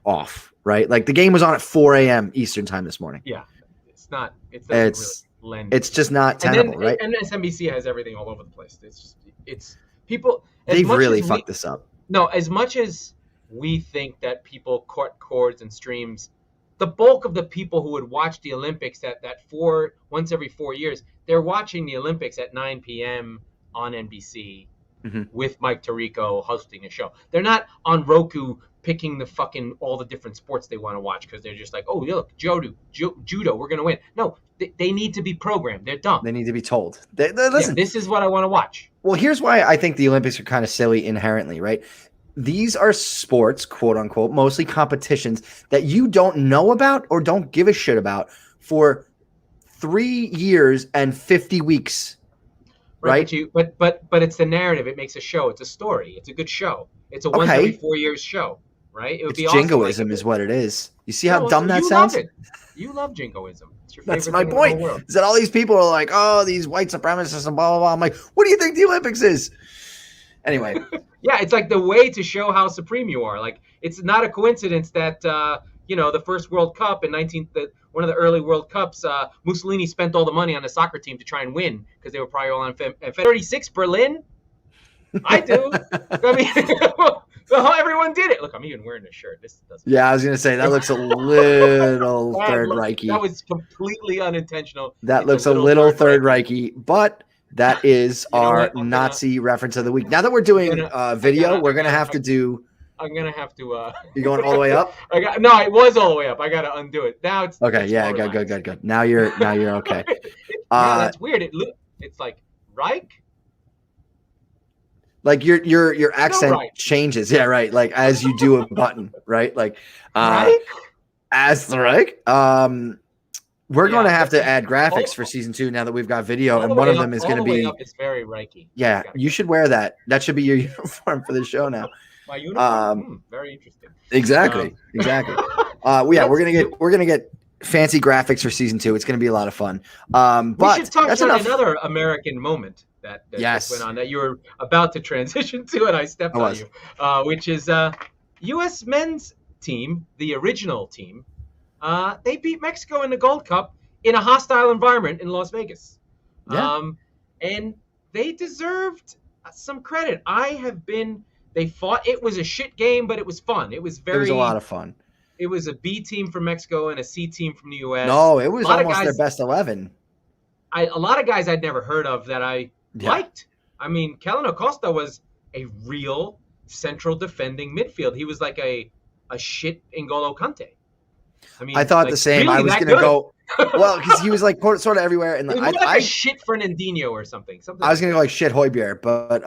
off, right? Like the game was on at 4 a.m. Eastern time this morning.
Yeah, it's not. It's
just not tenable, right?
And MSNBC has everything all over the place. It's people.
They've really fucked this up.
No, as much as we think that people cut cords and streams, the bulk of the people who would watch the Olympics once every 4 years, they're watching the Olympics at 9 p.m. on NBC with Mike Tirico hosting a show. They're not on Roku picking the fucking all the different sports they want to watch because they're just like, oh, look, judo, we're gonna win. No, they need to be programmed. They're dumb.
They need to be told. Listen,
this is what I want to watch.
Well, here's why I think the Olympics are kind of silly inherently, right? These are sports, quote unquote, mostly competitions that you don't know about or don't give a shit about for 3 years and 50 weeks. Right.
But it's the narrative. It makes a show. It's a story. It's a good show. It's a once every 4 years show, right? It would be awesome.
Jingoism is what it is. You see how dumb that sounds?
You love jingoism. It's your favorite.
That's my point. Is that all these people are like, oh, these white supremacists and blah blah blah. I'm like, what do you think the Olympics is? Anyway.
Yeah, it's like the way to show how supreme you are. Like, it's not a coincidence that the first World Cup in one of the early World Cups, Mussolini spent all the money on the soccer team to try and win because they were probably all on 36 Berlin. I do. I mean, everyone did it. Look, I'm even wearing a shirt. This doesn't.
Yeah, I was gonna say that looks a little Third Reichy.
That was completely unintentional.
That looks a little Third Reichy, but that is our Nazi reference of the week. Now that we're doing video, we're gonna have to do.
I'm gonna have to.
You going all the way up?
No, it was all the way up. I gotta undo it. Now it's
okay. Yeah, good. Now you're okay.
That's weird. It's like Reich.
Like your accent changes. Yeah, right. Like as you do a button, right? Like as the Reich. We're going to have to add graphics for season 2 now that we've got video, and one of them is going to be.
It's very Reichy.
Yeah, you should wear that. That should be your uniform for the show now.
My uniform. Very interesting.
Exactly. We're gonna get fancy graphics for season 2. It's going to be a lot of fun. But
we should touch on another American moment that
yes.
went on that you were about to transition to, and I stepped on you, which is U.S. men's team, the original team. They beat Mexico in the Gold Cup in a hostile environment in Las Vegas.
Yeah.
And they deserved some credit. They fought. It was a shit game, but it was fun. It was a
lot of fun.
It was a B team from Mexico and a C team from the U.S.
No, it was almost their best 11.
A lot of guys I'd never heard of that I liked. I mean, Kellen Acosta was a real central defending midfield. He was like a shit N'Golo Kante. I mean,
I thought the same.
Really
I was going to go, well, because he was like sort of everywhere. And
I shit Fernandinho or something.
I was going to go like shit Højbjerg, but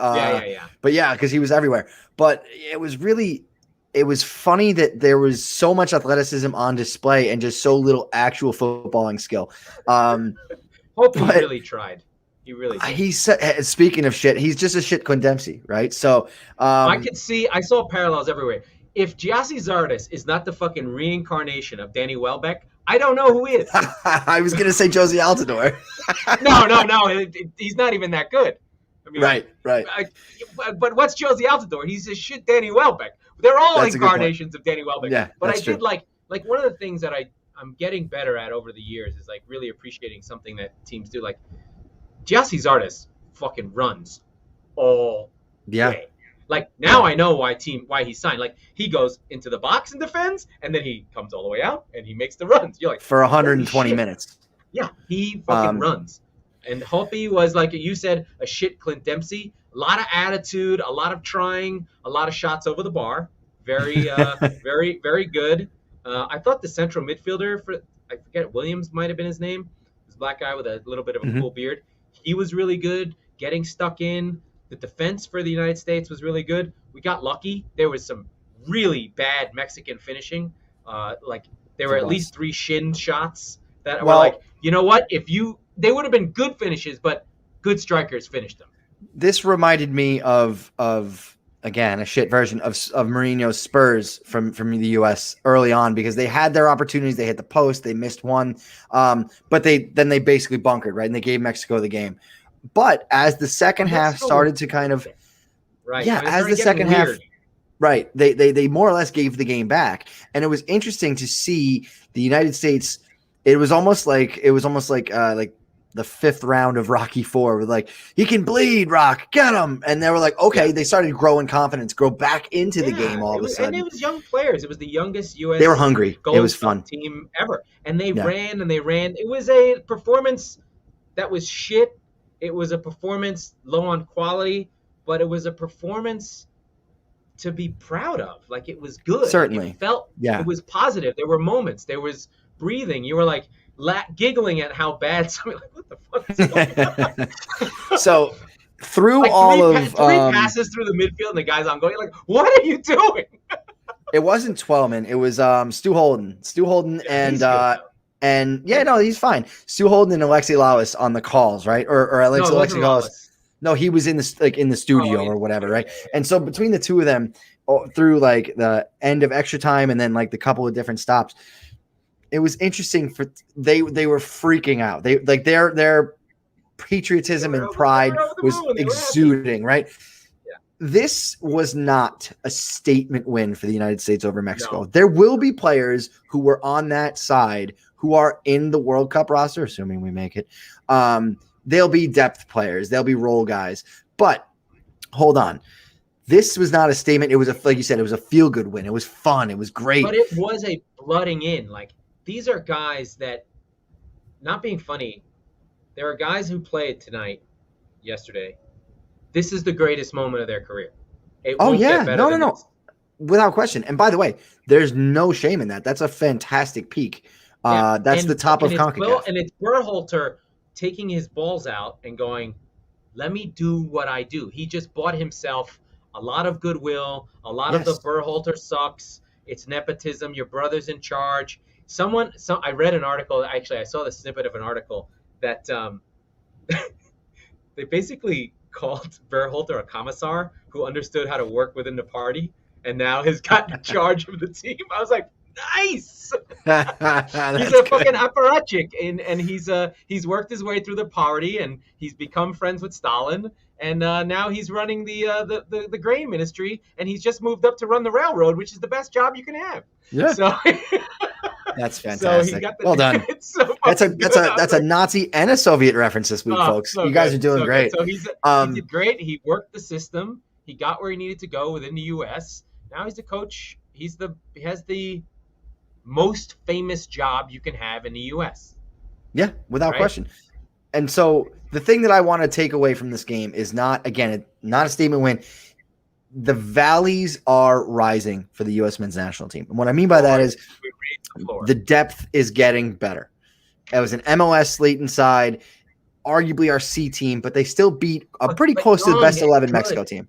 But yeah, because he was everywhere. But it was funny that there was so much athleticism on display and just so little actual footballing skill.
Hope he really tried. He really did.
He said, speaking of shit, he's just a shit Quinn Dempsey, right? So
I saw parallels everywhere. If Gyasi Zardes is not the fucking reincarnation of Danny Welbeck, I don't know who is.
I was going to say Josie Altidore.
No. He's not even that good. I mean,
right.
But what's Josie Altidore? He's a shit Danny Welbeck. They're all incarnations of Danny Welbeck.
Yeah,
but I did like one of the things that I'm getting better at over the years is like really appreciating something that teams do. Like Gyasi Zardes fucking runs all day. Like now I know why he signed. Like he goes into the box and defends, and then he comes all the way out and he makes the runs. You're like
for 120 minutes.
Yeah, he fucking runs. And Hoppy was like you said, a shit Clint Dempsey. A lot of attitude, a lot of trying, a lot of shots over the bar. Very, very, very good. I thought the central midfielder I forget Williams might have been his name. This black guy with a little bit of a cool beard. He was really good, getting stuck in. The defense for the United States was really good. We got lucky. There was some really bad Mexican finishing. Like there were at least 3 shin shots that were like, you know what? They would have been good finishes, but good strikers finished them.
This reminded me of again a shit version of Mourinho's Spurs from the U.S. early on because they had their opportunities. They hit the post. They missed one, but they basically bunkered, right, and they gave Mexico the game. But as the second half started to kind of as the second half, right, they more or less gave the game back, and it was interesting to see the United States. It was almost like the 5th round of Rocky IV with like, he can bleed, Rock, get him. And they were like, okay, they started growing confidence, grow back into the game all of a sudden.
And it was young players. It was the youngest U.S.
They were hungry. It was fun.
Team ever. And they ran and they ran. It was a performance that was shit. It was a performance low on quality, but it was a performance to be proud of. Like, it was good.
Certainly.
Like, it felt,
Yeah.
it was positive. There were moments. There was breathing. You were like giggling at how bad something, like, what the fuck is going on?
So through
like
all
three passes through the midfield and the guy's on going, like, what are you doing?
It wasn't Twellman. It was Stu Holden.
Yeah,
he's fine. Stu Holden and Alexi Lawless on the calls, right? Or Alexi Lawless. No, he was in the studio or whatever, right?
Yeah.
And so between the two of them, through like the end of extra time and then like the couple of different stops, it was interesting. They were freaking out. Their patriotism and pride was exuding, right?
Yeah.
This was not a statement win for the United States over Mexico. No. There will be players who were on that side who are in the World Cup roster, assuming we make it. They'll be depth players. They'll be role guys. But hold on. This was not a statement. It was like you said, it was a feel-good win. It was fun. It was great.
But it was a blooding in. Like, these are guys that, not being funny, there are guys who played yesterday. This is the greatest moment of their career. It won't get better than this.
Without question. And by the way, there's no shame in that. That's a fantastic peak. That's the top of CONCACAF.
And it's Berhalter taking his balls out and going, let me do what I do. He just bought himself a lot of goodwill. A lot of the Berhalter sucks. It's nepotism. Your brother's in charge. I read an article. Actually, I saw the snippet of an article that they basically called Berhalter a commissar who understood how to work within the party and now has gotten charge of the team. I was like, nice. He's a fucking apparatchik, and he's worked his way through the party, and he's become friends with Stalin, and now he's running the grain ministry, and he's just moved up to run the railroad, which is the best job you can have.
Yeah.
So
that's fantastic.
So
well done. That's a Nazi and a Soviet reference this week, folks. You guys are doing great.
So he did great. He worked the system. He got where he needed to go within the U.S. Now he's the coach. He has the most famous job you can have in the U.S.
Yeah, without question. And so the thing that I want to take away from this game is not a statement win. The valleys are rising for the U.S. men's national team. And what I mean by that is the depth is getting better. It was an MLS slate inside, arguably our C team, but they still beat pretty close to the best 11 Mexico team.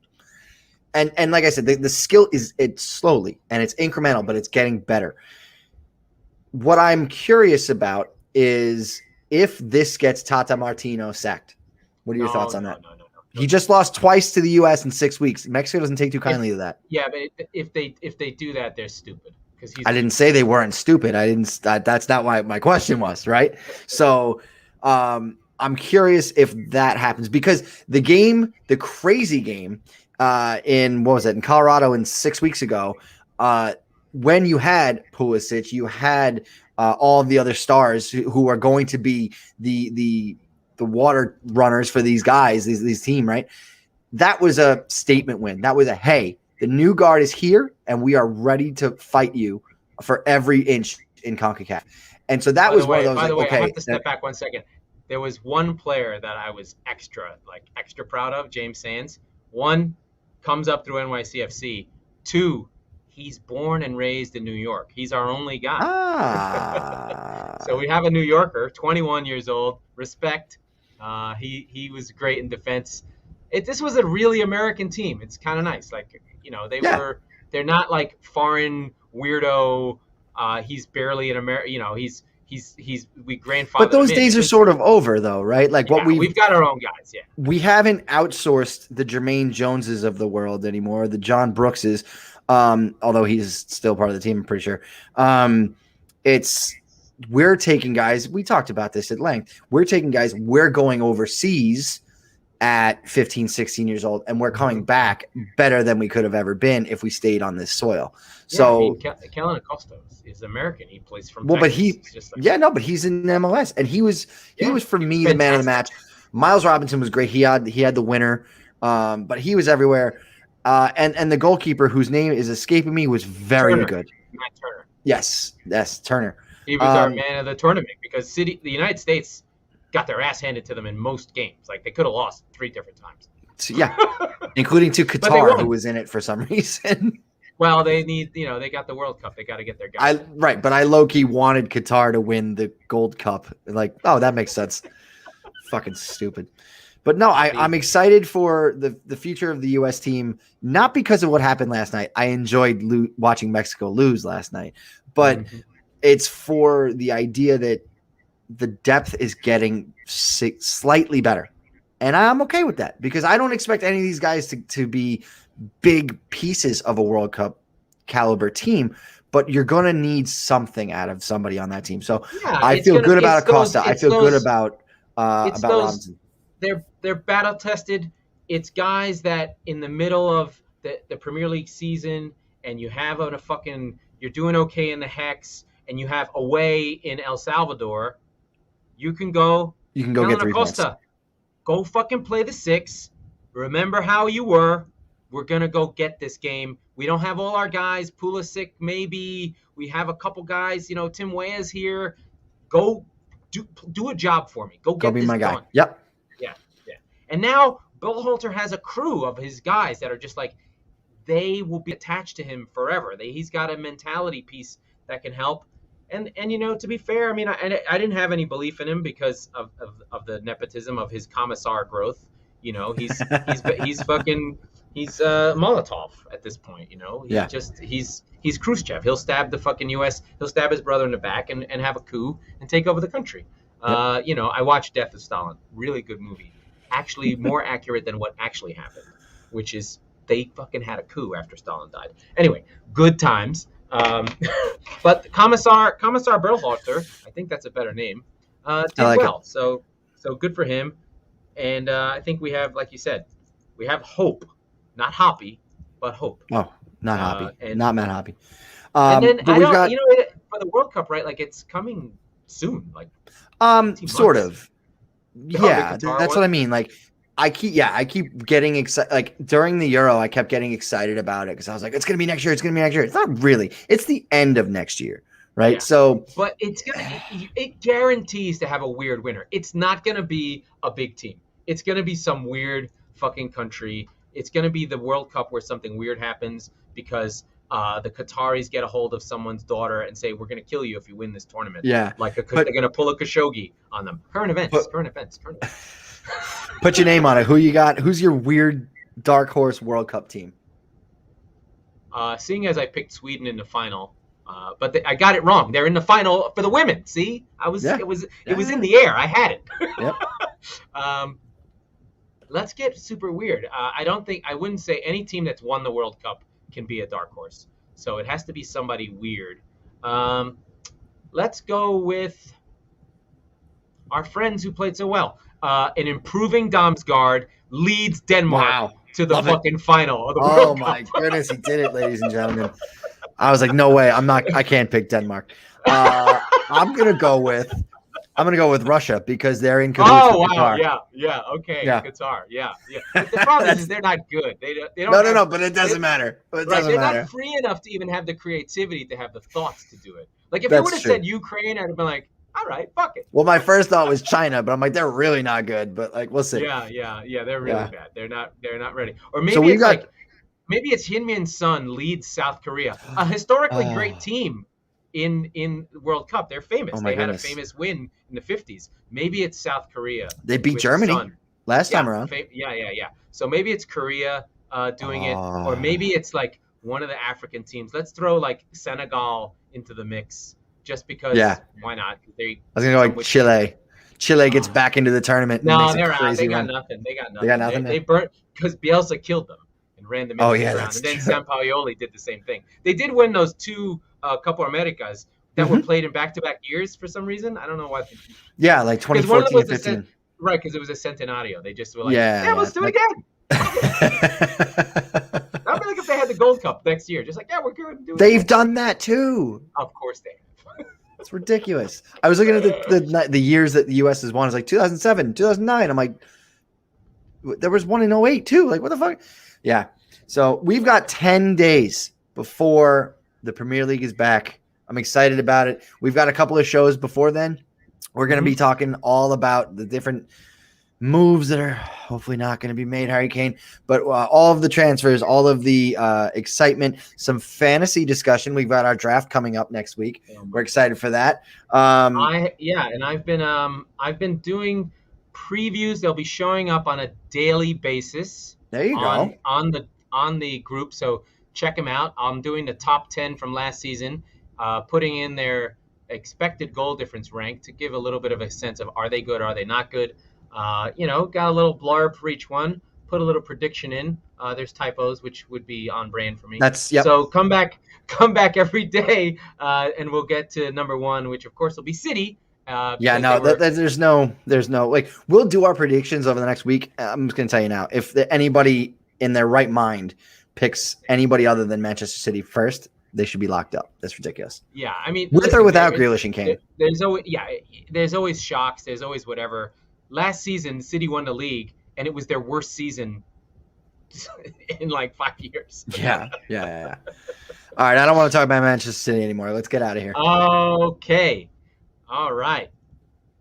And like I said, the skill it's slowly and it's incremental, but it's getting better. What I'm curious about is if this gets Tata Martino sacked. What are your thoughts on that? No. He just lost twice to the U.S. in 6 weeks. Mexico doesn't take too kindly to that.
Yeah, but if they do that, they're stupid.
I didn't say they weren't stupid. That's not why my question was, right? So I'm curious if that happens because the crazy game in Colorado 6 weeks ago, when you had Pulisic, you had all of the other stars who are going to be the water runners for these guys, these team, right? That was a statement win. That was hey, the new guard is here, and we are ready to fight you for every inch in CONCACAF. And so that was one of those.
By the way, I have to step back 1 second. There was one player that I was extra proud of, James Sands. 1, comes up through NYCFC. 2, he's born and raised in New York. He's our only guy. So we have a New Yorker, 21 years old. Respect. He was great in defense. This was a really American team. It's kind of nice. They're not like foreign weirdo. He's barely an American. We grandfather.
But those days are sort of over, though, right? Like
we've got our own guys. Yeah, we
haven't outsourced the Jermaine Joneses of the world anymore. The John Brookses, although he's still part of the team, I'm pretty sure. We're taking guys. We talked about this at length. We're taking guys. We're going overseas at 15, 16 years old, and we're coming back better than we could have ever been if we stayed on this soil. So
Kellen Acosta is American. He plays from Texas.
But he's in MLS, and he was for me the man of the match. Miles Robinson was great. He had the winner, but he was everywhere. And the goalkeeper, whose name is escaping me, was very good.
Matt Turner.
Yes, Turner.
He was our man of the tournament because the United States got their ass handed to them in most games. Like, they could have lost 3 different times.
So, yeah, including to
But they
Qatar,
won.
who was in it for some reason.
Well, they need, they got the World Cup. They got to get their guys.
But I low-key wanted Qatar to win the Gold Cup. Like, oh, that makes sense. Fucking stupid. But no, I'm excited for the future of the U.S. team, not because of what happened last night. I enjoyed watching Mexico lose last night, but it's for the idea that the depth is getting slightly better. And I'm okay with that because I don't expect any of these guys to be big pieces of a World Cup caliber team, but you're going to need something out of somebody on that team. So
yeah,
I feel good about Acosta. I feel good about Robinson.
They're battle tested. It's guys that in the middle of the Premier League season, and you have you're doing okay in the Hex, and you have away in El Salvador. You can go
get 3 points.
Go fucking play the 6. Remember how you were. We're gonna go get this game. We don't have all our guys. Pulisic, maybe. We have a couple guys. Tim Weah's here. Go do a job for me. Go be my guy.
Yep.
Yeah. And now Berhalter has a crew of his guys that are just like, they will be attached to him forever. He's got a mentality piece that can help. And to be fair, I mean, I didn't have any belief in him because of the nepotism of his commissar growth. He's Molotov at this point. He's Khrushchev. He'll stab the fucking U.S. He'll stab his brother in the back and have a coup and take over the country. Yep. I watched Death of Stalin. Really good movie. Actually, more accurate than what actually happened, which is they fucking had a coup after Stalin died. Anyway, good times. But Commissar Berhalter, I think that's a better name, did well. It. So good for him. And I think we have, like you said, we have hope, not Hoppy, but hope.
Oh, not Hoppy, not Matt Hoppy.
And then for the World Cup, right? Like it's coming soon, like
sort of. Yeah, that's what I mean. Like I keep getting excited. Like during the Euro, I kept getting excited about it because I was like, it's gonna be next year. It's gonna be next year. It's not really. It's the end of next year, right? Yeah. So,
but it guarantees to have a weird winner. It's not gonna be a big team. It's gonna be some weird fucking country. It's gonna be the World Cup where something weird happens because the Qataris get a hold of someone's daughter and say, we're going to kill you if you win this tournament.
Yeah.
They're going to pull a Khashoggi on them. Current events.
Put your name on it. Who you got? Who's your weird dark horse World Cup team?
Seeing as I picked Sweden in the final, but I got it wrong. They're in the final for the women. See? It was in the air. I had it. Yep. Let's get super weird. I wouldn't say any team that's won the World Cup can be a dark horse. So it has to be somebody weird. Let's go with our friends who played so well. An improving Damsgaard leads Denmark to the fucking final of the World Cup. Oh my
goodness, he did it, ladies and gentlemen. I was like, no way, I can't pick Denmark. I'm gonna go with Russia because they're in cahoots with Qatar.
Okay, Qatar, But the problem is they're not good. They don't.
But it doesn't matter. They're
not free enough to even have the creativity to have the thoughts to do it. Like if you would have said Ukraine, I'd have been like, all right, fuck it.
Well, my first thought was China, but I'm like, they're really not good. But like, we'll see.
Yeah, they're really bad. They're not ready. Or maybe maybe it's Heung-min Son leads South Korea, a historically great team. In World Cup, they're famous. They had a famous win in the 50s. Maybe it's South Korea.
They beat Germany last time around.
So maybe it's Korea doing it, or maybe it's like one of the African teams. Let's throw like Senegal into the mix, just because. Yeah. Why not?
I was gonna go like Chile. Chile gets back into the tournament.
No, they're out. They got nothing. They got nothing. They burnt because Bielsa killed them and ran them into the ground. And then Sampaoli did the same thing. They did win those two. Couple Americas that were played in back-to-back years for some reason. I don't know why.
Yeah, like 2014 and 15.
Right, because it was a centenario. They just were like, let's do it again. I'd be like if they had the Gold Cup next year. Just like, we're going to do it.
They've done that too.
Of course they have.
It's ridiculous. I was looking at the years that the U.S. has won. It's like 2007, 2009. I'm like, there was one in 08 too. Like, what the fuck? Yeah. So we've got 10 days before the Premier League is back. I'm excited about it. We've got a couple of shows before then. We're going to be talking all about the different moves that are hopefully not going to be made, Harry Kane, but all of the transfers, all of the excitement, some fantasy discussion. We've got our draft coming up next week. We're excited for that.
And I've been doing previews. They'll be showing up on a daily basis.
There you go.
On the group. So check them out. I'm doing the top 10 from last season, putting in their expected goal difference rank to give a little bit of a sense of are they good, are they not good. Got a little blurb for each one. Put a little prediction in. There's typos, which would be on brand for me. So come back every day, and we'll get to number one, which of course will be City.
There's no like we'll do our predictions over the next week. I'm just gonna tell you now, if anybody in their right mind picks anybody other than Manchester City first, they should be locked up. That's ridiculous.
Yeah, I mean,
with or without Grealish and Kane.
There's always shocks. There's always whatever. Last season, City won the league, and it was their worst season in like 5 years.
Yeah. All right, I don't want to talk about Manchester City anymore. Let's get out of here.
Okay. All right.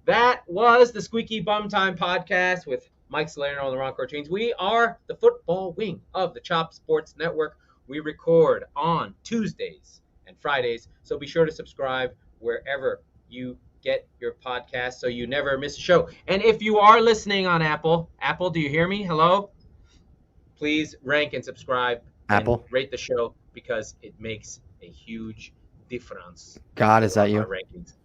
That was the Squeaky Bum Time Podcast with Mike Salerno and Laurent Cortines. We are the football wing of the Chop Sports Network. We record on Tuesdays and Fridays, so be sure to subscribe wherever you get your podcast so you never miss a show. And if you are listening on Apple, do you hear me? Hello? Please rank and subscribe.
Apple.
And rate the show because it makes a huge difference.
God, is that you?
Rankings.